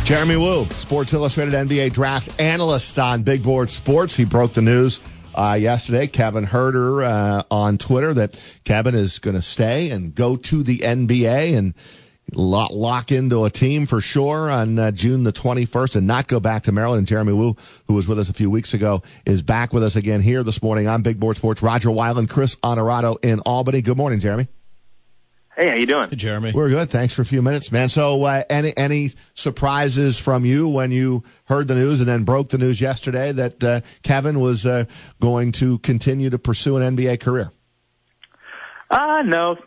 Jeremy Woo, Sports Illustrated NBA draft analyst on Big Board Sports. He broke the news yesterday, Kevin Huerter, on Twitter, that Kevin is going to stay and go to the NBA and lock into a team for sure on June the 21st and not go back to Maryland. And Jeremy Woo, who was with us a few weeks ago, is back with us again here this morning on Big Board Sports. Roger Weiland, Chris Honorado in Albany. Good morning, Jeremy. Hey, how you doing? Hey, Jeremy. We're good. Thanks for a few minutes, man. So any surprises from you when you heard the news and then broke the news yesterday that Kevin was going to continue to pursue an NBA career? No.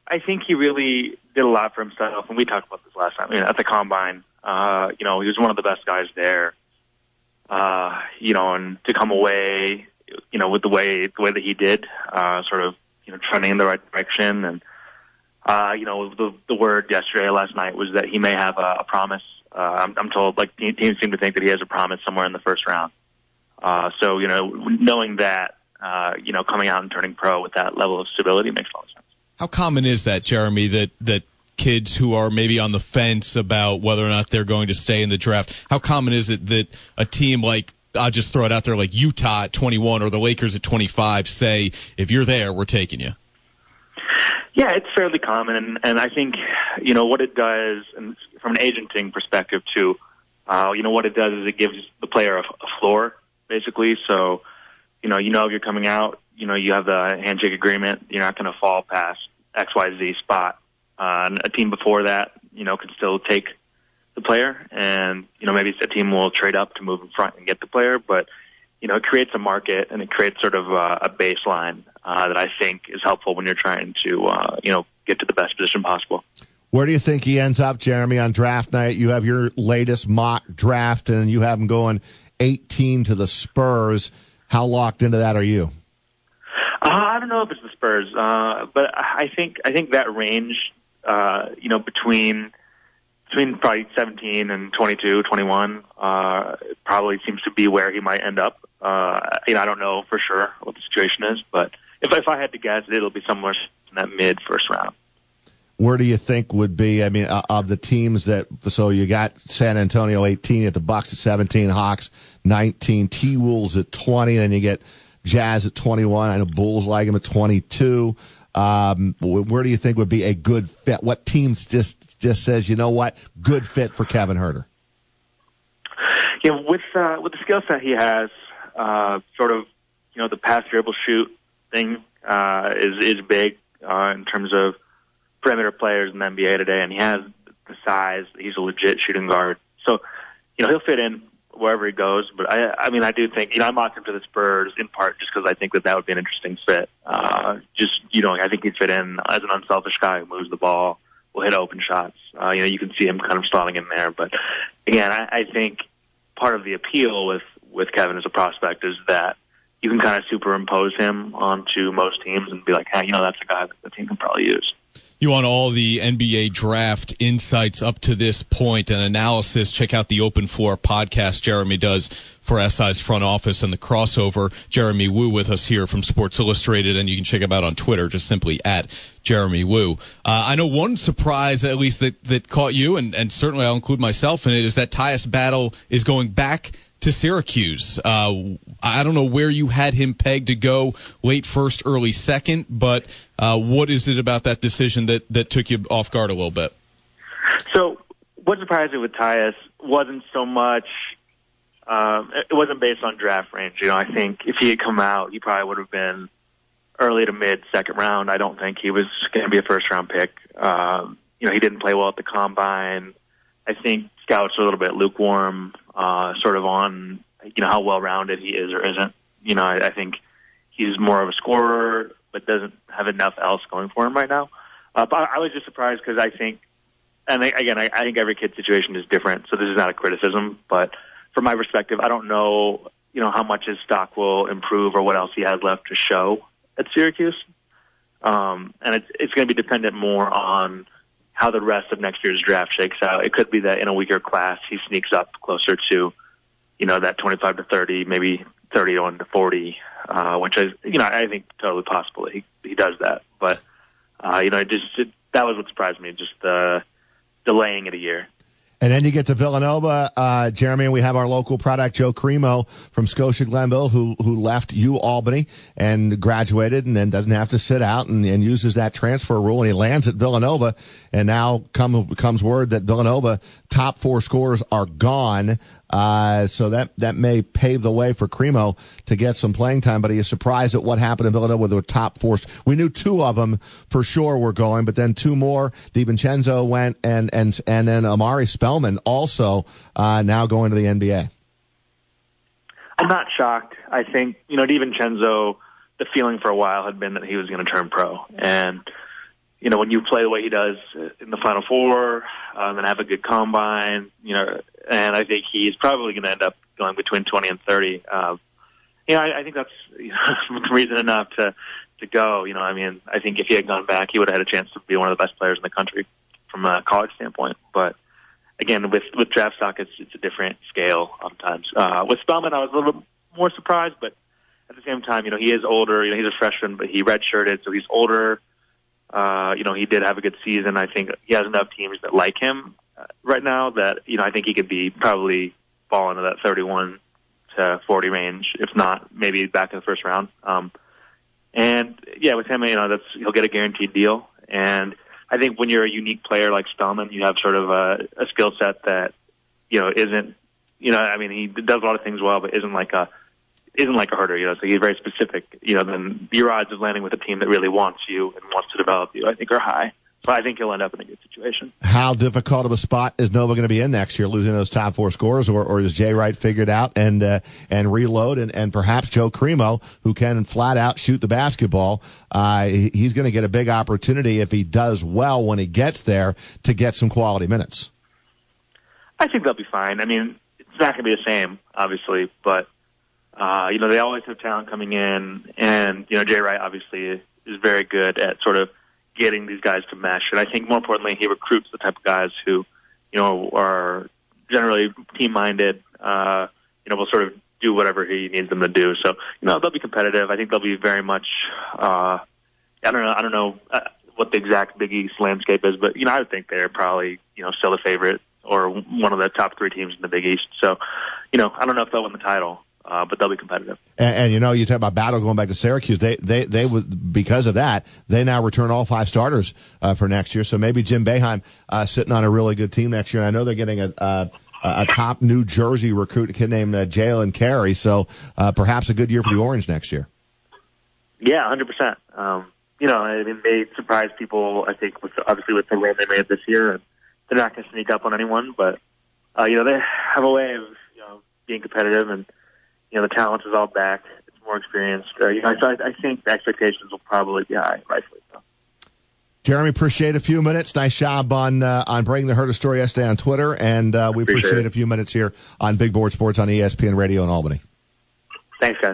I think he really did a lot for himself, and we talked about this last time. At the Combine, he was one of the best guys there. And to come away, with the way that he did, sort of, trending in the right direction, and the word last night was that he may have a promise. I'm told, teams seem to think that he has a promise somewhere in the first round. So, knowing that, coming out and turning pro with that level of stability makes a lot of sense. How common is that, Jeremy, that kids who are maybe on the fence about whether or not they're going to stay in the draft, how common is it that a team like, I'll just throw it out there, like Utah at 21 or the Lakers at 25 say, if you're there, we're taking you? Yeah, it's fairly common, and I think, what it does, and from an agenting perspective too, what it does is it gives the player a floor, basically. So, if you're coming out, you have the handshake agreement, you're not going to fall past XYZ spot. And a team before that, can still take the player, and, maybe a team will trade up to move in front and get the player, but, it creates a market, and it creates sort of a baseline that I think is helpful when you're trying to, get to the best position possible. Where do you think he ends up, Jeremy, on draft night? You have your latest mock draft, and you have him going 18 to the Spurs. How locked into that are you? I don't know if it's the Spurs, but I think that range, between probably 17 and 22, 21, probably seems to be where he might end up. I don't know for sure what the situation is, but if I had to guess, it'll be somewhere in that mid-first round. Where do you think would be, of the teams so you got San Antonio 18 at the Bucks at 17, Hawks 19, T-Wolves at 20, then you get Jazz at 21. I know Bulls like him at 22. Where do you think would be a good fit? What teams just says, good fit for Kevin Huerter? Yeah, with the skill set he has, the pass, dribble, shoot thing is big in terms of perimeter players in the NBA today, and he has the size. He's a legit shooting guard, so he'll fit in wherever he goes. But I do think I mocked him to the Spurs in part just because I think that would be an interesting fit. I think he'd fit in as an unselfish guy who moves the ball, will hit open shots. You can see him kind of slotting in there. But again, I think part of the appeal with Kevin as a prospect is that you can kind of superimpose him onto most teams and be like, hey, that's a guy that the team can probably use. You want all the NBA draft insights up to this point and analysis, check out the Open Floor podcast Jeremy does for SI's front office and the crossover. Jeremy Woo with us here from Sports Illustrated, and you can check him out on Twitter, just simply at Jeremy Woo. I know one surprise, at least, that caught you, and certainly I'll include myself in it, is that Tyus Battle is going back to Syracuse. I don't know where you had him pegged to go, late first, early second, but what is it about that decision that took you off guard a little bit? So what surprised me with Tyus wasn't so much, it wasn't based on draft range. I think if he had come out, he probably would have been early to mid second round. I don't think he was going to be a first round pick. He didn't play well at the Combine. I think scouts are a little bit lukewarm, sort of on, how well-rounded he is or isn't. I think he's more of a scorer, but doesn't have enough else going for him right now. But I was just surprised because I think, and again, I think every kid's situation is different, so this is not a criticism, but from my perspective, I don't know, how much his stock will improve or what else he has left to show at Syracuse. And it's going to be dependent more on how the rest of next year's draft shakes out. It could be that in a weaker class, he sneaks up closer to, that 25 to 30, maybe 31 to 40, which is, I think totally possible that he does that. But, that was what surprised me, just delaying it a year. And then you get to Villanova, Jeremy, and we have our local product, Joe Cremo from Scotia Glenville, who left Albany and graduated and then doesn't have to sit out and uses that transfer rule. And he lands at Villanova. And now comes word that Villanova top 4 scorers are gone. So that may pave the way for Cremo to get some playing time, but he is surprised at what happened in Villanova with the top 4. We knew 2 of them for sure were going, but then 2 more. DiVincenzo went, and then Amari Spellman also now going to the NBA. I'm not shocked. I think, DiVincenzo, the feeling for a while had been that he was going to turn pro. And, when you play the way he does in the Final Four, and have a good combine, and I think he's probably going to end up going between 20 and 30. I think that's reason enough to go. I think if he had gone back, he would have had a chance to be one of the best players in the country from a college standpoint. But again, with draft stock, it's a different scale oftentimes. With Spellman, I was a little bit more surprised, but at the same time, he is older. He's a freshman, but he redshirted, so he's older. He did have a good season. I think he has enough teams that like him right now that, I think he could probably fall into that 31 to 40 range, if not maybe back in the first round. And yeah, with him, he'll get a guaranteed deal. And I think when you're a unique player like Spellman, you have sort of a skill set that, isn't, he does a lot of things well, but isn't like a Huerter, so he's very specific, then your odds of landing with a team that really wants you and wants to develop you, I think, are high. So I think he'll end up in a good situation. How difficult of a spot is Nova going to be in next year, losing those top 4 scorers, or is Jay Wright figured out and reload, and perhaps Joe Cremo, who can flat out shoot the basketball, he's going to get a big opportunity if he does well when he gets there to get some quality minutes? I think they'll be fine. It's not going to be the same, obviously, but they always have talent coming in, and, Jay Wright obviously is very good at sort of getting these guys to mesh. And I think more importantly, he recruits the type of guys who, are generally team-minded, will sort of do whatever he needs them to do. So, they'll be competitive. I think they'll be very much, I don't know what the exact Big East landscape is, but, I would think they're probably, still the favorite or one of the top 3 teams in the Big East. So, I don't know if they'll win the title. But they'll be competitive. And you talk about Battle going back to Syracuse. They would, because of that, they now return all 5 starters for next year. So maybe Jim Boeheim sitting on a really good team next year. And I know they're getting a top New Jersey recruit, a kid named Jalen Carey. So perhaps a good year for the Orange next year. Yeah, 100%. They surprised people, I think, obviously with the run they made this year. And they're not going to sneak up on anyone, but they have a way of being competitive, and the talent is all back. It's more experienced. So I think the expectations will probably be high, rightfully so. Jeremy, appreciate a few minutes. Nice job on breaking the Huerter story yesterday on Twitter, and we appreciate a few minutes here on Big Board Sports on ESPN Radio in Albany. Thanks, guys.